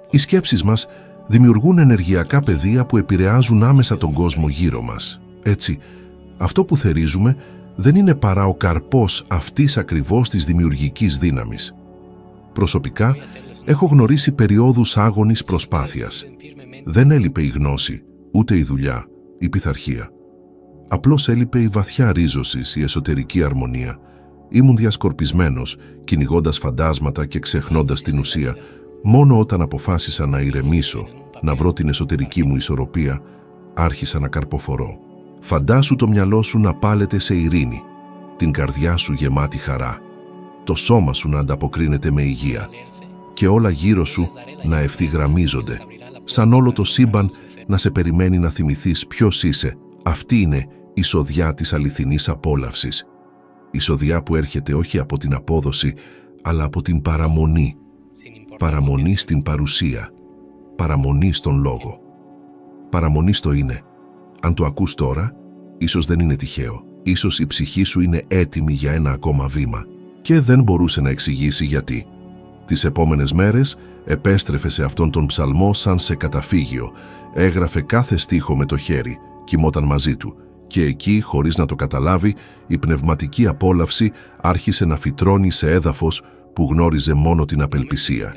Οι σκέψεις μας δημιουργούν ενεργειακά πεδία που επηρεάζουν άμεσα τον κόσμο γύρω μας. Έτσι, αυτό που θερίζουμε δεν είναι παρά ο καρπός αυτής ακριβώς της δημιουργικής δύναμης. Προσωπικά, έχω γνωρίσει περιόδους άγωνης προσπάθειας. Δεν έλειπε η γνώση, ούτε η δουλειά, η πειθαρχία. Απλώς έλειπε η βαθιά ρίζωση, η εσωτερική αρμονία. Ήμουν διασκορπισμένος, κυνηγώντας φαντάσματα και ξεχνώντας την ουσία. Μόνο όταν αποφάσισα να ηρεμήσω, να βρω την εσωτερική μου ισορροπία, άρχισα να καρποφορώ. Φαντάσου το μυαλό σου να πάλεται σε ειρήνη, την καρδιά σου γεμάτη χαρά, το σώμα σου να ανταποκρίνεται με υγεία και όλα γύρω σου να ευθυγραμμίζονται, σαν όλο το σύμπαν να σε περιμένει να θυμηθείς ποιος είσαι. Αυτή είναι η σοδιά της αληθινής απόλαυσης. Η σοδιά που έρχεται όχι από την απόδοση, αλλά από την παραμονή. Παραμονή στην παρουσία. Παραμονή στον λόγο. Παραμονή στο είναι. Αν το ακούς τώρα, ίσως δεν είναι τυχαίο. Ίσως η ψυχή σου είναι έτοιμη για ένα ακόμα βήμα. Και δεν μπορούσε να εξηγήσει γιατί. Τις επόμενες μέρες επέστρεφε σε αυτόν τον ψαλμό σαν σε καταφύγιο. Έγραφε κάθε στίχο με το χέρι. Κοιμόταν μαζί του. Και εκεί, χωρίς να το καταλάβει, η πνευματική απόλαυση άρχισε να φυτρώνει σε έδαφος που γνώριζε μόνο την απελπισία.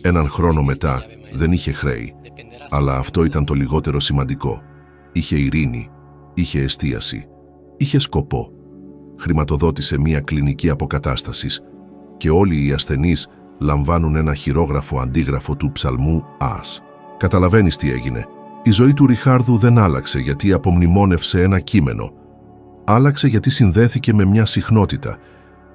Έναν χρόνο μετά δεν είχε χρέη, αλλά αυτό ήταν το λιγότερο σημαντικό. Είχε ειρήνη, είχε εστίαση, είχε σκοπό. Χρηματοδότησε μία κλινική αποκατάστασης και όλοι οι ασθενείς λαμβάνουν ένα χειρόγραφο αντίγραφο του ψαλμού Ας. Καταλαβαίνεις τι έγινε. Η ζωή του Ριχάρδου δεν άλλαξε γιατί απομνημόνευσε ένα κείμενο. Άλλαξε γιατί συνδέθηκε με μια συχνότητα.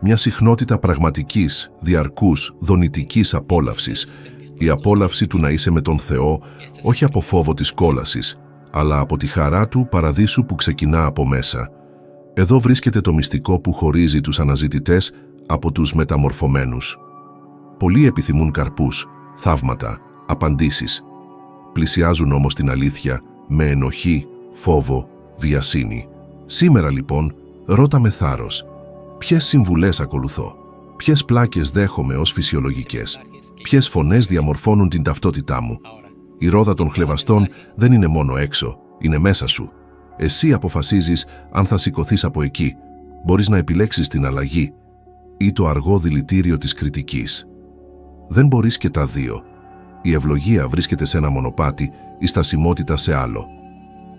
Μια συχνότητα πραγματικής, διαρκούς, δονητικής απόλαυσης. Η απόλαυση του να είσαι με τον Θεό, όχι από φόβο της κόλασης, αλλά από τη χαρά του παραδείσου που ξεκινά από μέσα. Εδώ βρίσκεται το μυστικό που χωρίζει τους αναζητητές από τους μεταμορφωμένους. Πολλοί επιθυμούν καρπούς, θαύματα, απαντήσεις. Πλησιάζουν όμως την αλήθεια με ενοχή, φόβο, βιασύνη. Σήμερα λοιπόν, ρώτα με θάρρος. Ποιες συμβουλές ακολουθώ, ποιες πλάκες δέχομαι ως φυσιολογικές, ποιες φωνές διαμορφώνουν την ταυτότητά μου. Η ρόδα των χλευαστών δεν είναι μόνο έξω, είναι μέσα σου. Εσύ αποφασίζεις αν θα σηκωθείς από εκεί. Μπορείς να επιλέξεις την αλλαγή ή το αργό δηλητήριο της κριτικής. Δεν μπορείς και τα δύο. Η ευλογία βρίσκεται σε ένα μονοπάτι, η στασιμότητα σε άλλο.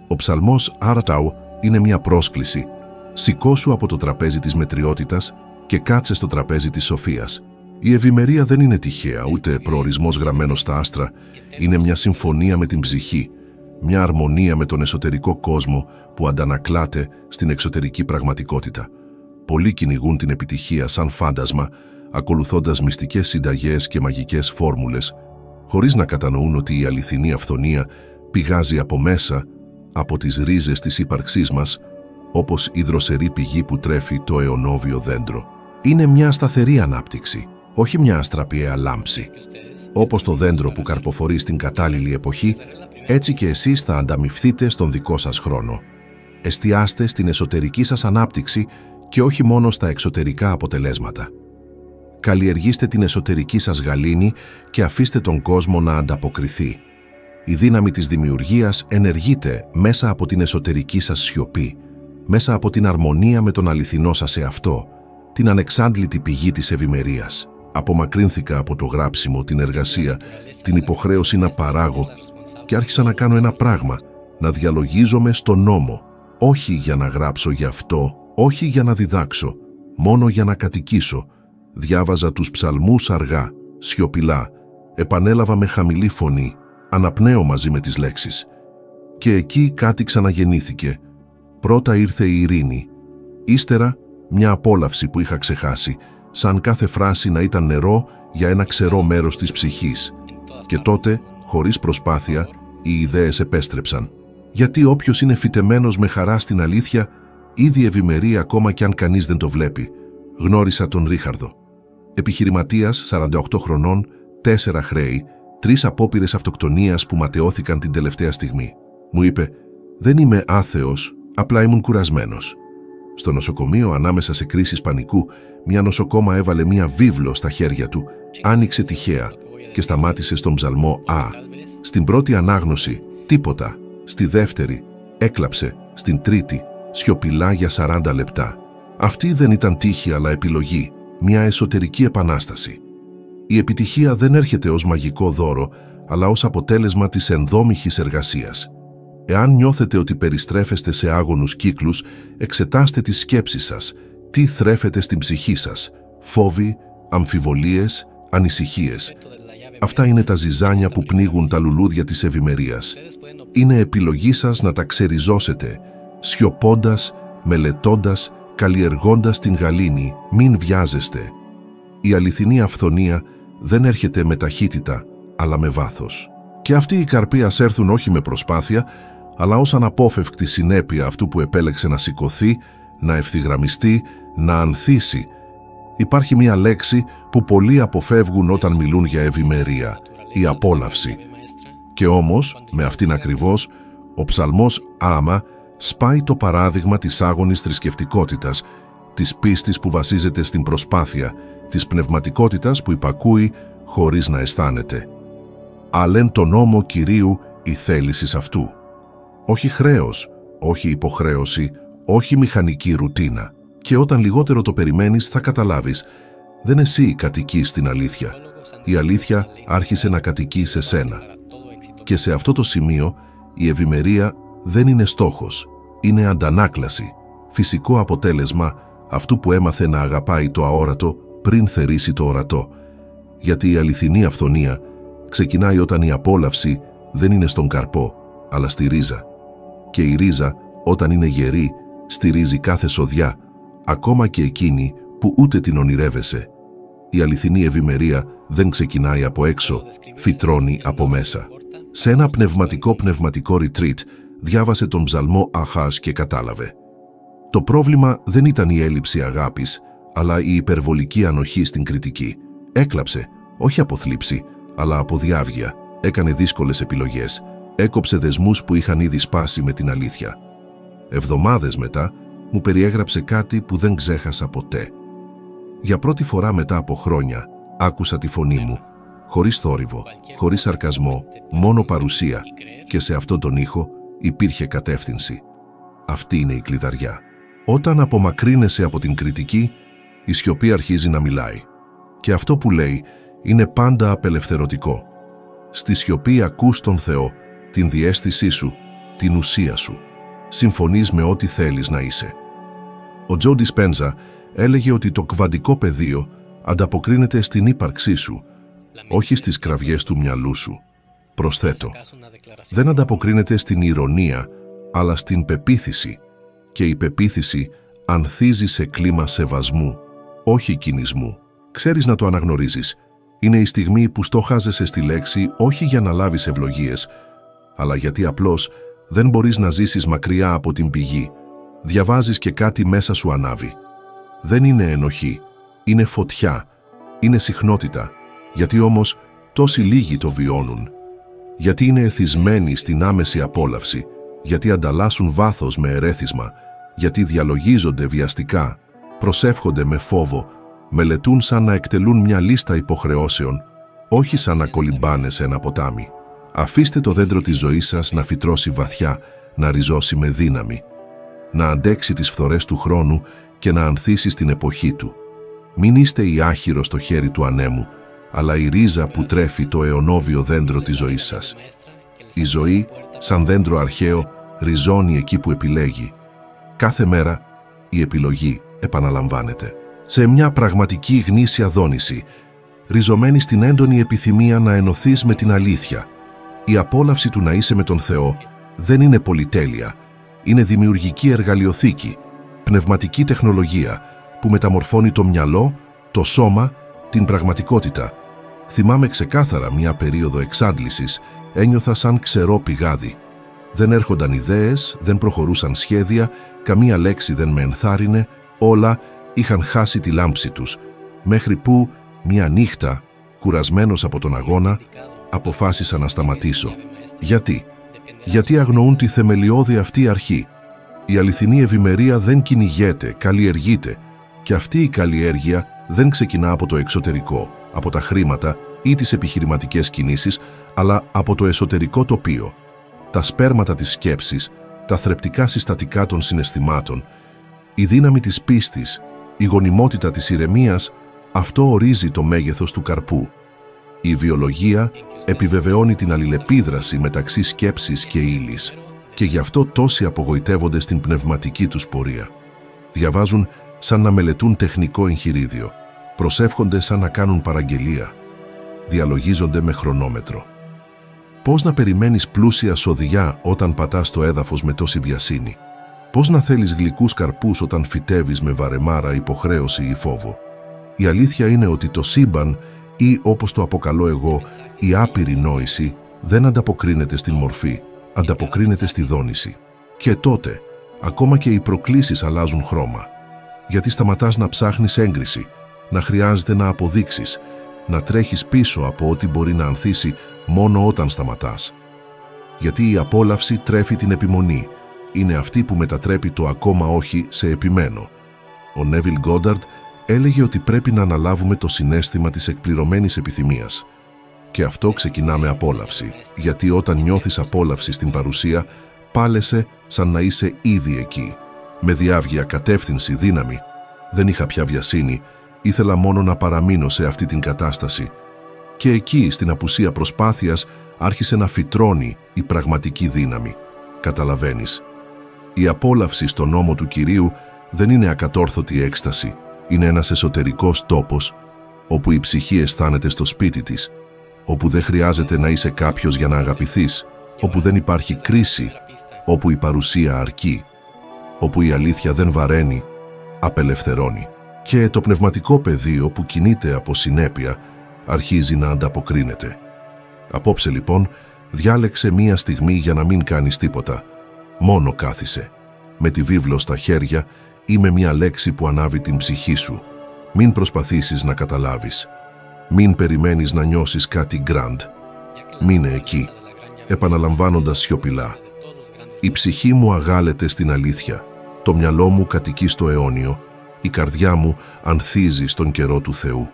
Ο ψαλμός Άραταου είναι μια πρόσκληση. Σηκώσου από το τραπέζι της μετριότητας και κάτσε στο τραπέζι της σοφίας. Η ευημερία δεν είναι τυχαία, ούτε προορισμός γραμμένος στα άστρα. Είναι μια συμφωνία με την ψυχή, μια αρμονία με τον εσωτερικό κόσμο που αντανακλάται στην εξωτερική πραγματικότητα. Πολλοί κυνηγούν την επιτυχία σαν φάντασμα, ακολουθώντας μυστικές συνταγές και μαγικές φόρμουλες, χωρίς να κατανοούν ότι η αληθινή αυθονία πηγάζει από μέσα, από τις ρίζες της ύπαρξής μας, όπως η δροσερή πηγή που τρέφει το αιωνόβιο δέντρο. Είναι μια σταθερή ανάπτυξη, όχι μια αστραπιαία λάμψη. Όπως το δέντρο που καρποφορεί στην κατάλληλη εποχή, έτσι και εσείς θα ανταμυφθείτε στον δικό σας χρόνο. Εστιάστε στην εσωτερική σας ανάπτυξη και όχι μόνο στα εξωτερικά αποτελέσματα. Καλλιεργήστε την εσωτερική σας γαλήνη και αφήστε τον κόσμο να ανταποκριθεί. Η δύναμη της δημιουργίας ενεργείται μέσα από την εσωτερική σας σιωπή, μέσα από την αρμονία με τον αληθινό σας εαυτό, την ανεξάντλητη πηγή της ευημερίας. Απομακρύνθηκα από το γράψιμο, την εργασία, την υποχρέωση να παράγω και άρχισα να κάνω ένα πράγμα, να διαλογίζομαι στον νόμο, όχι για να γράψω γι' αυτό, όχι για να διδάξω, μόνο για να κατοικήσω. Διάβαζα τους ψαλμούς αργά, σιωπηλά, επανέλαβα με χαμηλή φωνή, αναπνέω μαζί με τις λέξεις. Και εκεί κάτι ξαναγεννήθηκε. Πρώτα ήρθε η ειρήνη, ύστερα μια απόλαυση που είχα ξεχάσει, σαν κάθε φράση να ήταν νερό για ένα ξερό μέρος της ψυχής. Και τότε, χωρίς προσπάθεια, οι ιδέες επέστρεψαν. Γιατί όποιος είναι φυτεμένος με χαρά στην αλήθεια, ήδη ευημερεί ακόμα κι αν κανείς δεν το βλέπει. Γνώρισα τον Ρίχαρδο. Επιχειρηματίας, 48 χρονών, 4 χρέη, 3 απόπειρες αυτοκτονίας που ματαιώθηκαν την τελευταία στιγμή. Μου είπε, δεν είμαι άθεος, απλά ήμουν κουρασμένος. Στο νοσοκομείο, ανάμεσα σε κρίσεις πανικού, μια νοσοκόμα έβαλε μια βίβλο στα χέρια του, άνοιξε τυχαία και σταμάτησε στον ψαλμό Α. Στην πρώτη ανάγνωση, τίποτα. Στη δεύτερη, έκλαψε. Στην τρίτη, σιωπηλά για 40 λεπτά. Αυτή δεν ήταν τύχη αλλά επιλογή, μια εσωτερική επανάσταση. Η επιτυχία δεν έρχεται ως μαγικό δώρο, αλλά ως αποτέλεσμα της ενδόμηχης εργασίας. Εάν νιώθετε ότι περιστρέφεστε σε άγονους κύκλους, εξετάστε τις σκέψεις σας. Τι θρέφεται στην ψυχή σας? Φόβοι, αμφιβολίες, ανησυχίες. Αυτά είναι τα ζυζάνια που πνίγουν τα λουλούδια της ευημερίας. Είναι επιλογή σας να τα ξεριζώσετε, σιωπώντας, μελετώντας, καλλιεργώντας την γαλήνη. Μην βιάζεστε. Η αληθινή αυθονία δεν έρχεται με ταχύτητα, αλλά με βάθος. Και αυτοί οι καρποί ας έρθουν όχι με προσπάθεια, αλλά ως αναπόφευκτη συνέπεια αυτού που επέλεξε να σηκωθεί, να ευθυγραμμιστεί, να ανθίσει. Υπάρχει μια λέξη που πολλοί αποφεύγουν όταν μιλούν για ευημερία, η απόλαυση. Και όμως, με αυτήν ακριβώς, ο ψαλμός Άμα σπάει το παράδειγμα της άγονης θρησκευτικότητας, της πίστης που βασίζεται στην προσπάθεια, της πνευματικότητας που υπακούει χωρίς να αισθάνεται. Αλέν τον νόμο Κυρίου η θέλησης αυτού. Όχι χρέος, όχι υποχρέωση, όχι μηχανική ρουτίνα. Και όταν λιγότερο το περιμένεις θα καταλάβεις, δεν εσύ κατοικείς στην αλήθεια. Η αλήθεια άρχισε να κατοικεί σε σένα. Και σε αυτό το σημείο η ευημερία δεν είναι στόχος, είναι αντανάκλαση, φυσικό αποτέλεσμα αυτού που έμαθε να αγαπάει το αόρατο πριν θερήσει το ορατό. Γιατί η αληθινή αυθονία ξεκινάει όταν η απόλαυση δεν είναι στον καρπό, αλλά στη ρίζα. Και η ρίζα, όταν είναι γερή, στηρίζει κάθε σοδιά, ακόμα και εκείνη που ούτε την ονειρεύεσαι. Η αληθινή ευημερία δεν ξεκινάει από έξω, φυτρώνει από μέσα. Σε ένα πνευματικό retreat διάβασε τον ψαλμό Αχάς και κατάλαβε. Το πρόβλημα δεν ήταν η έλλειψη αγάπης, αλλά η υπερβολική ανοχή στην κριτική. Έκλαψε, όχι από θλίψη, αλλά από διάβγεια. Έκανε δύσκολες επιλογές. Έκοψε δεσμούς που είχαν ήδη σπάσει με την αλήθεια. Εβδομάδες μετά μου περιέγραψε κάτι που δεν ξέχασα ποτέ. Για πρώτη φορά μετά από χρόνια άκουσα τη φωνή μου, χωρίς θόρυβο, χωρίς σαρκασμό, μόνο παρουσία, και σε αυτόν τον ήχο υπήρχε κατεύθυνση. Αυτή είναι η κλειδαριά. Όταν απομακρύνεσαι από την κριτική, η σιωπή αρχίζει να μιλάει. Και αυτό που λέει είναι πάντα απελευθερωτικό. Στη σιωπή ακούς τον Θεό, την διαίσθησή σου, την ουσία σου. Συμφωνείς με ό,τι θέλεις να είσαι. Ο Τζο Ντισπένζα έλεγε ότι το κβαντικό πεδίο ανταποκρίνεται στην ύπαρξή σου, όχι στις κραυγές του μυαλού σου. Προσθέτω, δεν ανταποκρίνεται στην ηρωνία, αλλά στην πεποίθηση. Και η πεποίθηση ανθίζει σε κλίμα σεβασμού, όχι κινησμού. Ξέρεις να το αναγνωρίζεις. Είναι η στιγμή που στοχάζεσαι στη λέξη όχι για να λάβεις ευλογίες, αλλά γιατί απλώς δεν μπορείς να ζήσεις μακριά από την πηγή. Διαβάζεις και κάτι μέσα σου ανάβει. Δεν είναι ενοχή, είναι φωτιά, είναι συχνότητα. Γιατί όμως τόσοι λίγοι το βιώνουν. Γιατί είναι εθισμένοι στην άμεση απόλαυση, γιατί ανταλλάσσουν βάθος με ερέθισμα, γιατί διαλογίζονται βιαστικά, προσεύχονται με φόβο, μελετούν σαν να εκτελούν μια λίστα υποχρεώσεων, όχι σαν να κολυμπάνε σε ένα ποτάμι. Αφήστε το δέντρο της ζωής σας να φυτρώσει βαθιά, να ριζώσει με δύναμη, να αντέξει τις φθορές του χρόνου και να ανθίσει στην εποχή του. Μην είστε η άχυρο στο χέρι του ανέμου, αλλά η ρίζα που τρέφει το αιωνόβιο δέντρο της ζωής σας. Η ζωή, σαν δέντρο αρχαίο, ριζώνει εκεί που επιλέγει. Κάθε μέρα η επιλογή επαναλαμβάνεται. Σε μια πραγματική γνήσια δόνηση, ριζωμένη στην έντονη επιθυμία να ενωθείς με την αλήθεια. Η απόλαυση του να είσαι με τον Θεό δεν είναι πολυτέλεια, είναι δημιουργική εργαλειοθήκη, πνευματική τεχνολογία που μεταμορφώνει το μυαλό, το σώμα, την πραγματικότητα. Θυμάμαι ξεκάθαρα μια περίοδο εξάντλησης, ένιωθα σαν ξερό πηγάδι. Δεν έρχονταν ιδέες, δεν προχωρούσαν σχέδια, καμία λέξη δεν με ενθάρρυνε, όλα είχαν χάσει τη λάμψη τους, μέχρι που μια νύχτα, κουρασμένος από τον αγώνα, αποφάσισα να σταματήσω. Γιατί? Γιατί αγνοούν τη θεμελιώδη αυτή αρχή. Η αληθινή ευημερία δεν κυνηγέται, καλλιεργείται, και αυτή η καλλιέργεια δεν ξεκινά από το εξωτερικό, από τα χρήματα ή τις επιχειρηματικές κινήσεις, αλλά από το εσωτερικό τοπίο. Τα σπέρματα της σκέψης, τα θρεπτικά συστατικά των συναισθημάτων, η δύναμη της πίστης, η γονιμότητα της ηρεμίας, αυτό ορίζει το μέγεθος του καρπού. Η βιολογία επιβεβαιώνει την αλληλεπίδραση μεταξύ σκέψης και ύλης και γι' αυτό τόσοι απογοητεύονται στην πνευματική τους πορεία. Διαβάζουν σαν να μελετούν τεχνικό εγχειρίδιο, προσεύχονται σαν να κάνουν παραγγελία, διαλογίζονται με χρονόμετρο. Πώς να περιμένεις πλούσια σοδιά όταν πατάς το έδαφος με τόση βιασύνη? Πώς να θέλεις γλυκούς καρπούς όταν φυτεύεις με βαρεμάρα, υποχρέωση ή φόβο? Η αλήθεια είναι ότι το σύμπαν ή, όπως το αποκαλώ εγώ, η άπειρη νόηση δεν ανταποκρίνεται στην μορφή, ανταποκρίνεται στη δόνηση. Και τότε, ακόμα και οι προκλήσεις αλλάζουν χρώμα. Γιατί σταματάς να ψάχνεις έγκριση, να χρειάζεται να αποδείξεις, να τρέχεις πίσω από ό,τι μπορεί να ανθίσει μόνο όταν σταματάς. Γιατί η απόλαυση τρέφει την επιμονή, είναι αυτή που μετατρέπει το ακόμα όχι σε επιμένω. Ο Νέβιλ Γκόνταρντ έλεγε ότι πρέπει να αναλάβουμε το συναίσθημα της εκπληρωμένης επιθυμίας. Και αυτό ξεκινά με απόλαυση, γιατί όταν νιώθεις απόλαυση στην παρουσία, πάλεσαι σαν να είσαι ήδη εκεί. Με διάβγεια, κατεύθυνση, δύναμη. Δεν είχα πια βιασύνη, ήθελα μόνο να παραμείνω σε αυτή την κατάσταση. Και εκεί, στην απουσία προσπάθειας, άρχισε να φυτρώνει η πραγματική δύναμη. Καταλαβαίνεις. Η απόλαυση στον νόμο του Κυρίου δεν είναι ακατόρθωτη έκσταση. Είναι ένας εσωτερικός τόπος, όπου η ψυχή αισθάνεται στο σπίτι της, όπου δεν χρειάζεται να είσαι κάποιος για να αγαπηθείς, όπου δεν υπάρχει κρίση, όπου η παρουσία αρκεί, όπου η αλήθεια δεν βαραίνει, απελευθερώνει. Και το πνευματικό πεδίο που κινείται από συνέπεια αρχίζει να ανταποκρίνεται. Απόψε λοιπόν, διάλεξε μία στιγμή για να μην κάνεις τίποτα. Μόνο κάθισε, με τη βίβλο στα χέρια ή με μία λέξη που ανάβει την ψυχή σου. Μην προσπαθήσεις να καταλάβεις. Μην περιμένεις να νιώσεις κάτι γκραντ. Μείνε εκεί, επαναλαμβάνοντας σιωπηλά. Η ψυχή μου αγάλεται στην αλήθεια. Το μυαλό μου κατοικεί στο αιώνιο. Η καρδιά μου ανθίζει στον καιρό του Θεού.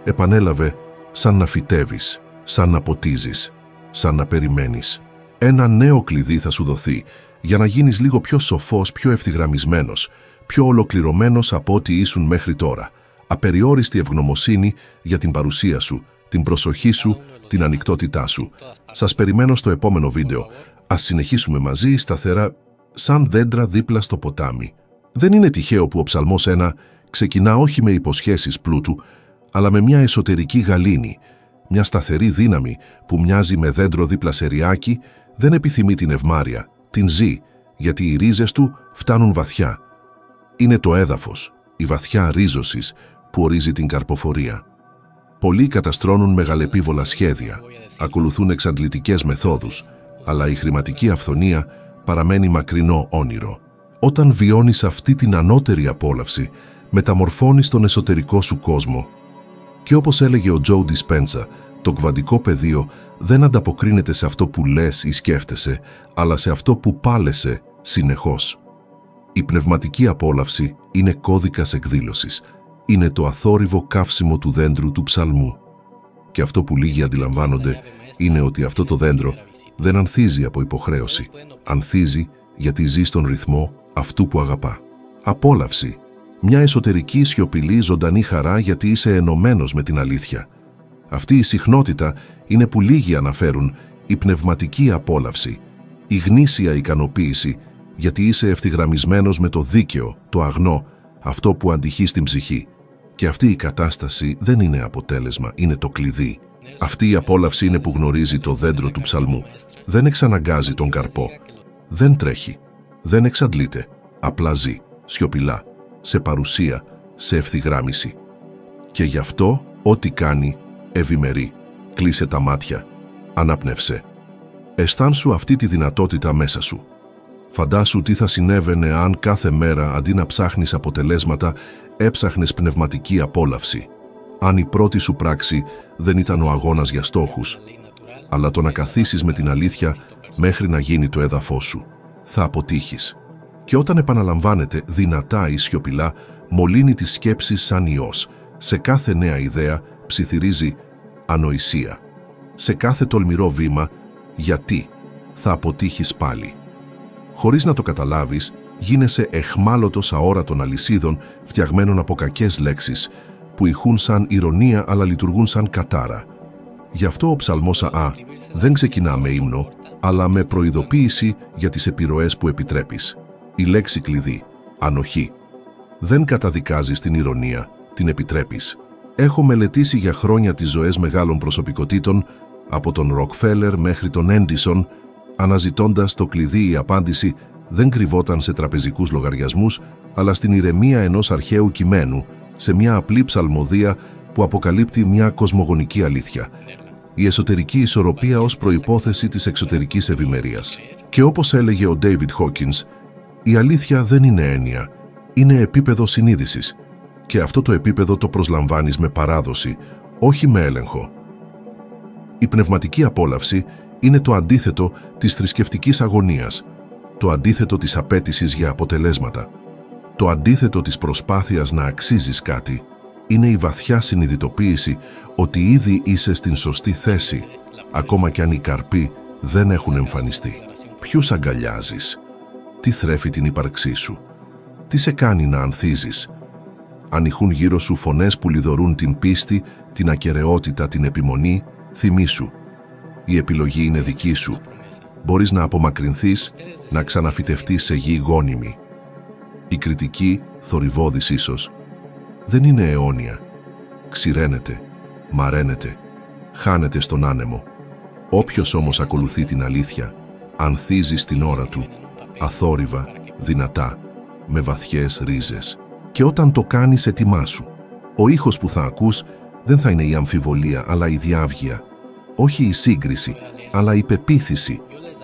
Επανέλαβε σαν να φυτεύεις, σαν να ποτίζεις, σαν να περιμένεις. Ένα νέο κλειδί θα σου δοθεί για να γίνεις λίγο πιο σοφός, πιο ευθυγραμμισμένος, πιο ολοκληρωμένος από ό,τι ήσουν μέχρι τώρα. Απεριόριστη ευγνωμοσύνη για την παρουσία σου, την προσοχή σου, την ανοιχτότητά σου. Σας περιμένω στο επόμενο βίντεο. Ας συνεχίσουμε μαζί σταθερά, σαν δέντρα δίπλα στο ποτάμι. Δεν είναι τυχαίο που ο Ψαλμός 1 ξεκινά όχι με υποσχέσεις πλούτου, αλλά με μια εσωτερική γαλήνη, μια σταθερή δύναμη που μοιάζει με δέντρο δίπλα σε ριάκι, δεν επιθυμεί την ευμάρεια, την ζει, γιατί οι ρίζες του φτάνουν βαθιά. Είναι το έδαφος, η βαθιά ρίζωσης που ορίζει την καρποφορία. Πολλοί καταστρώνουν μεγαλεπίβολα σχέδια, ακολουθούν εξαντλητικές μεθόδους, αλλά η χρηματική αυθονία παραμένει μακρινό όνειρο. Όταν βιώνεις αυτή την ανώτερη απόλαυση, μεταμορφώνεις τον εσωτερικό σου κόσμο. Και όπως έλεγε ο Τζο Ντισπέντσα, το κβαντικό πεδίο δεν ανταποκρίνεται σε αυτό που λες ή σκέφτεσαι, αλλά σε αυτό που πάλεσαι συνεχώς. Η πνευματική απόλαυση είναι κώδικας εκδήλωσης. Είναι το αθόρυβο καύσιμο του δέντρου του ψαλμού. Και αυτό που λίγοι αντιλαμβάνονται είναι ότι αυτό το δέντρο δεν ανθίζει από υποχρέωση. Ανθίζει γιατί ζει στον ρυθμό αυτού που αγαπά. Απόλαυση. Μια εσωτερική σιωπηλή ζωντανή χαρά γιατί είσαι ενωμένος με την αλήθεια. Αυτή η συχνότητα είναι που λίγοι αναφέρουν η πνευματική απόλαυση, η γνήσια ικανοποίηση γιατί είσαι ευθυγραμμισμένος με το δίκαιο, το αγνό, αυτό που αντυχεί στην ψυχή. Και αυτή η κατάσταση δεν είναι αποτέλεσμα, είναι το κλειδί. Αυτή η απόλαυση είναι που γνωρίζει το δέντρο του ψαλμού. Δεν εξαναγκάζει τον καρπό. Δεν τρέχει. Δεν εξαντλείται. Απλά ζει, σιωπηλά, σε παρουσία, σε ευθυγράμμιση. Και γι' αυτό, ό,τι κάνει, ευημερεί. Κλείσε τα μάτια. Ανάπνευσε. Αισθάνσου αυτή τη δυνατότητα μέσα σου. Φαντάσου τι θα συνέβαινε αν κάθε μέρα, αντί να ψάχνεις αποτελέσματα, έψαχνες πνευματική απόλαυση. Αν η πρώτη σου πράξη δεν ήταν ο αγώνας για στόχους, αλλά το να καθίσεις με την αλήθεια μέχρι να γίνει το έδαφος σου. Θα αποτύχεις. Και όταν επαναλαμβάνεται δυνατά ή σιωπηλά, μολύνει τις σκέψεις σαν ιός. Σε κάθε νέα ιδέα ψιθυρίζει ανοησία. Σε κάθε τολμηρό βήμα, γιατί θα αποτύχεις πάλι. Χωρίς να το καταλάβεις, γίνεσαι εχμάλωτος αόρατων αλυσίδων φτιαγμένων από κακές λέξεις, που ηχούν σαν ηρωνία αλλά λειτουργούν σαν κατάρα. Γι' αυτό ο ψαλμός Α δεν ξεκινά με ύμνο, αλλά με προειδοποίηση για τις επιρροές που επιτρέπεις. Η λέξη κλειδί, ανοχή. Δεν καταδικάζεις την ηρωνία, την επιτρέπεις. Έχω μελετήσει για χρόνια τις ζωές μεγάλων προσωπικότητων, από τον Ροκφέλερ μέχρι τον Έντισον, αναζητώντας το κλειδί. Η απάντηση δεν κρυβόταν σε τραπεζικούς λογαριασμούς, αλλά στην ηρεμία ενός αρχαίου κειμένου, σε μια απλή ψαλμοδία που αποκαλύπτει μια κοσμογονική αλήθεια. Η εσωτερική ισορροπία ως προϋπόθεση της εξωτερικής ευημερίας. Και όπως έλεγε ο David Hawkins, η αλήθεια δεν είναι έννοια, είναι επίπεδο συνείδησης. Και αυτό το επίπεδο το προσλαμβάνεις με παράδοση, όχι με έλεγχο. Η πνευματική απόλαυση είναι το αντίθετο της θρησκευτικής αγωνίας, το αντίθετο της απέτησης για αποτελέσματα. Το αντίθετο της προσπάθειας να αξίζεις κάτι είναι η βαθιά συνειδητοποίηση ότι ήδη είσαι στην σωστή θέση, ακόμα κι αν οι καρποί δεν έχουν εμφανιστεί. Ποιους αγκαλιάζεις? Τι θρέφει την ύπαρξή σου? Τι σε κάνει να ανθίζεις? Ανηχούν γύρω σου φωνές που λιδωρούν την πίστη, την ακεραιότητα, την επιμονή, θυμήσου. Η επιλογή είναι δική σου. Μπορείς να απομακρυνθείς, να ξαναφυτευτείς σε γη γόνιμη. Η κριτική, θορυβώδης ίσως, δεν είναι αιώνια. Ξηραίνεται, μαραίνεται, χάνεται στον άνεμο. Όποιος όμως ακολουθεί την αλήθεια, ανθίζει στην ώρα του, αθόρυβα, δυνατά, με βαθιές ρίζες. Και όταν το κάνεις, ετοιμάσου. Ο ήχος που θα ακούς δεν θα είναι η αμφιβολία, αλλά η διάβγεια. Όχι η σύγκριση, αλλά η πεποίθηση.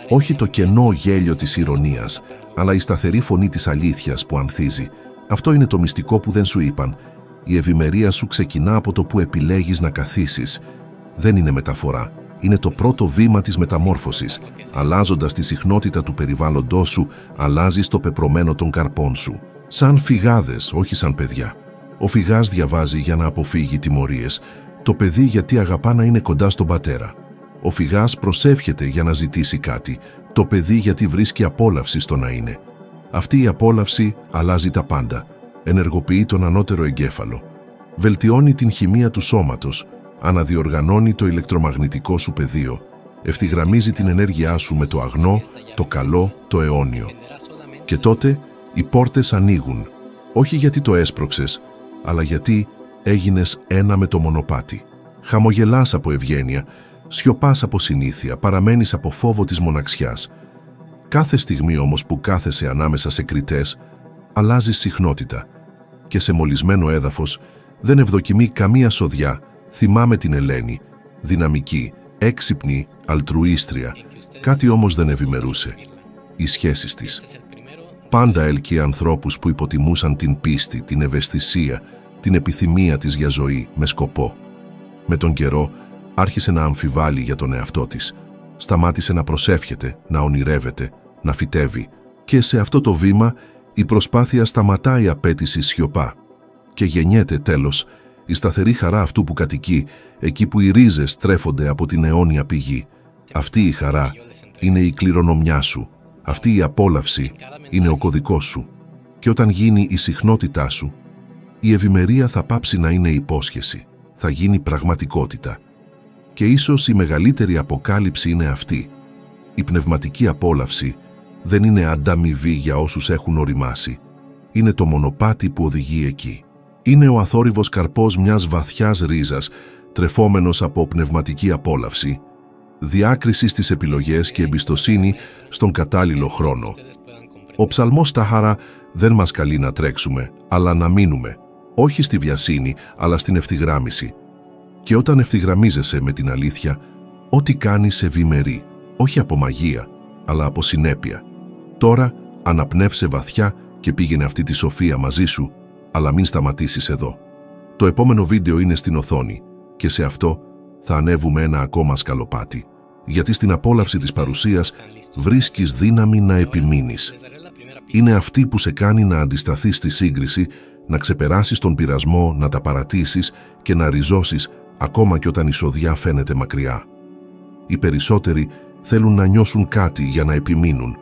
Όχι το κενό γέλιο της ηρωνίας, αλλά η σταθερή φωνή της αλήθειας που ανθίζει. Αυτό είναι το μυστικό που δεν σου είπαν. Η ευημερία σου ξεκινά από το που επιλέγεις να καθίσεις. Δεν είναι μεταφορά. Είναι το πρώτο βήμα της μεταμόρφωσης. Αλλάζοντας τη συχνότητα του περιβάλλοντός σου, αλλάζεις το πεπρωμένο των καρπών σου. Σαν φυγάδες, όχι σαν παιδιά. Ο φυγάς διαβάζει για να αποφύγει τιμωρίες. Το παιδί γιατί αγαπά να είναι κοντά στον πατέρα. Ο φυγάς προσεύχεται για να ζητήσει κάτι. Το παιδί γιατί βρίσκει απόλαυση στο να είναι. Αυτή η απόλαυση αλλάζει τα πάντα. Ενεργοποιεί τον ανώτερο εγκέφαλο. Βελτιώνει την χημεία του σώματος. Αναδιοργανώνει το ηλεκτρομαγνητικό σου πεδίο. Ευθυγραμμίζει την ενέργειά σου με το αγνό, το καλό, το αιώνιο. Και τότε οι πόρτες ανοίγουν. Όχι γιατί το έσπρωξες, αλλά γιατί έγινες ένα με το μονοπάτι. Χαμογελάς από ευγένεια, σιωπάς από συνήθεια, παραμένεις από φόβο της μοναξιάς. Κάθε στιγμή όμως που κάθεσαι ανάμεσα σε κριτές, αλλάζεις συχνότητα. Και σε μολυσμένο έδαφος δεν ευδοκιμεί καμία σοδιά. Θυμάμαι την Ελένη, δυναμική, έξυπνη, αλτρουίστρια. Κάτι όμως δεν ευημερούσε. Οι σχέσεις της. Πάντα έλκυε ανθρώπους που υποτιμούσαν την πίστη, την ευαισθησία, την επιθυμία της για ζωή, με σκοπό. Με τον καιρό άρχισε να αμφιβάλλει για τον εαυτό της. Σταμάτησε να προσεύχεται, να ονειρεύεται, να φυτεύει. Και σε αυτό το βήμα η προσπάθεια σταματάει, απέτηση σιωπά. Και γεννιέται τέλος η σταθερή χαρά αυτού που κατοικεί, εκεί που οι ρίζες τρέφονται από την αιώνια πηγή. Αυτή η χαρά είναι η κληρονομιά σου. Αυτή η απόλαυση είναι ο κωδικός σου. Και όταν γίνει η συχνότητά σου, η ευημερία θα πάψει να είναι υπόσχεση. Θα γίνει πραγματικότητα. Και ίσως η μεγαλύτερη αποκάλυψη είναι αυτή. Η πνευματική απόλαυση δεν είναι ανταμοιβή για όσους έχουν οριμάσει. Είναι το μονοπάτι που οδηγεί εκεί. Είναι ο αθόρυβος καρπός μιας βαθιάς ρίζας, τρεφόμενος από πνευματική απόλαυση, διάκριση στις επιλογές και εμπιστοσύνη στον κατάλληλο χρόνο. Ο ψαλμός Τάχαρα δεν μας καλεί να τρέξουμε, αλλά να μείνουμε, όχι στη βιασύνη, αλλά στην ευθυγράμμιση. Και όταν ευθυγραμμίζεσαι με την αλήθεια, ό,τι κάνεις ευημερεί, όχι από μαγεία, αλλά από συνέπεια. Τώρα αναπνεύσε βαθιά και πήγαινε αυτή τη σοφία μαζί σου, αλλά μην σταματήσεις εδώ. Το επόμενο βίντεο είναι στην οθόνη και σε αυτό θα ανέβουμε ένα ακόμα σκαλοπάτι, γιατί στην απόλαυση της παρουσίας βρίσκεις δύναμη να επιμείνεις. Είναι αυτή που σε κάνει να αντισταθείς στη σύγκριση, να ξεπεράσεις τον πειρασμό, να τα παρατήσεις και να ριζώσεις ακόμα και όταν η σοδιά φαίνεται μακριά. Οι περισσότεροι θέλουν να νιώσουν κάτι για να επιμείνουν.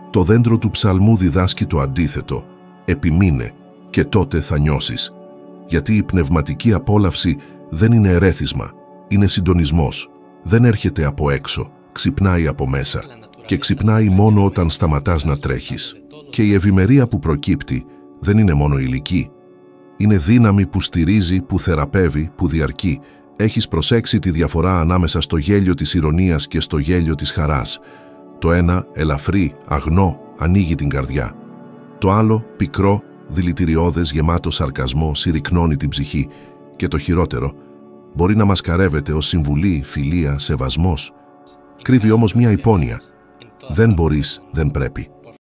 Το δέντρο του ψαλμού διδάσκει το αντίθετο. Επιμείνε και τότε θα νιώσεις. Γιατί η πνευματική απόλαυση δεν είναι ερέθισμα, είναι συντονισμός. Δεν έρχεται από έξω, ξυπνάει από μέσα και ξυπνάει μόνο όταν σταματάς να τρέχεις. Και η ευημερία που προκύπτει δεν είναι μόνο υλική. Είναι δύναμη που στηρίζει, που θεραπεύει, που διαρκεί. Έχεις προσέξει τη διαφορά ανάμεσα στο γέλιο της ηρωνίας και στο γέλιο της χαράς. Το ένα, ελαφρύ, αγνό, ανοίγει την καρδιά. Το άλλο, πικρό, δηλητηριώδες, γεμάτο σαρκασμό, συρρυκνώνει την ψυχή. Και το χειρότερο, μπορεί να μασκαρεύεται ως συμβουλή, φιλία, σεβασμός. Κρύβει όμως μια υπόνοια. Δεν μπορείς, δεν πρέπει.